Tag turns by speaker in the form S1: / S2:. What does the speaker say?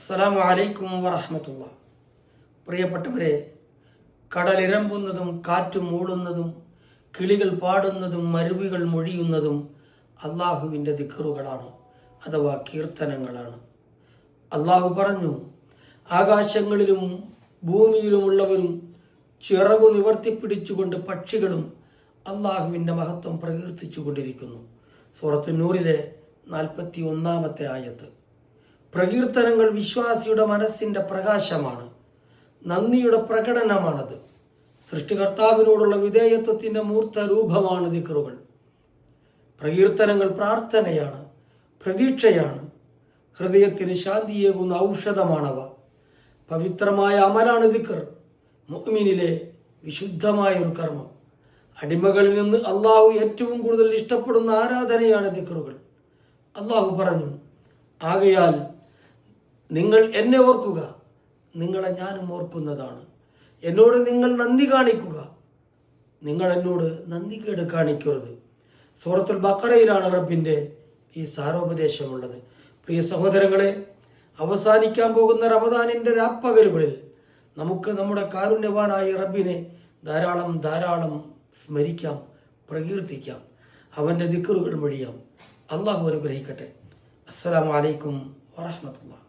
S1: അസ്സലാമു അലൈക്കും വറഹ്മത്തുള്ളാഹി. പ്രിയപ്പെട്ടവരെ, കടലിരമ്പുന്നതും കാറ്റ് മൂളുന്നതും കിളികൾ പാടുന്നതും മരുവികൾ മൊഴിയുന്നതും അള്ളാഹുവിൻ്റെ ദിക്റുകളാണ്, അഥവാ കീർത്തനങ്ങളാണ്. അള്ളാഹു പറഞ്ഞു, ആകാശങ്ങളിലും ഭൂമിയിലുമുള്ളവരും ചിറകു നിവർത്തിപ്പിടിച്ചുകൊണ്ട് പക്ഷികളും അള്ളാഹുവിൻ്റെ മഹത്വം പ്രകീർത്തിച്ചു കൊണ്ടിരിക്കുന്നു. സൂറത്ത് നൂറിലെ 41-ാമത്തെ ആയത്ത്. പ്രകീർത്തനങ്ങൾ വിശ്വാസിയുടെ മനസ്സിൻ്റെ പ്രകാശമാണ്, നന്ദിയുടെ പ്രകടനമാണത്. സൃഷ്ടികർത്താവിനോടുള്ള വിധേയത്വത്തിൻ്റെ മൂർത്ത രൂപമാണ് ദിക്റുകൾ. പ്രകീർത്തനങ്ങൾ പ്രാർത്ഥനയാണ്, പ്രതീക്ഷയാണ്, ഹൃദയത്തിന് ശാന്തിയേകുന്ന ഔഷധമാണവ. പവിത്രമായ അമലാണ് ദിക്ർ, മുഅ്മിനിലെ വിശുദ്ധമായ ഒരു കർമ്മം. അടിമകളിൽ നിന്ന് അള്ളാഹു ഏറ്റവും കൂടുതൽ ഇഷ്ടപ്പെടുന്ന ആരാധനയാണ് ദിക്റുകൾ. അള്ളാഹു പറഞ്ഞു, ആകയാൽ നിങ്ങൾ എന്നെ ഓർക്കുക, നിങ്ങളെ ഞാനും ഓർക്കുന്നതാണ്. എന്നോട് നിങ്ങൾ നന്ദി കാണിക്കുക, നിങ്ങൾ എന്നോട് നന്ദികേട് കാണിക്കരുത്. സൂറത്തുൽ ബഖറയിലാണ് റബ്ബിൻ്റെ ഈ സാരോപദേശമുള്ളത്. പ്രിയ സഹോദരങ്ങളെ, അവസാനിക്കാൻ പോകുന്ന റമദാനിൻ്റെ രാപ്പകലുകളിൽ നമുക്ക് നമ്മുടെ കാരുണ്യവാനായ റബ്ബിനെ ധാരാളം സ്മരിക്കാം, പ്രകീർത്തിക്കാം, അവൻ്റെ ദിക്റുകൾ വഴിയാം. അള്ളാഹു അനുഗ്രഹിക്കട്ടെ. അസ്സലാമു അലൈക്കും വറഹ്മത്തുള്ളാഹി.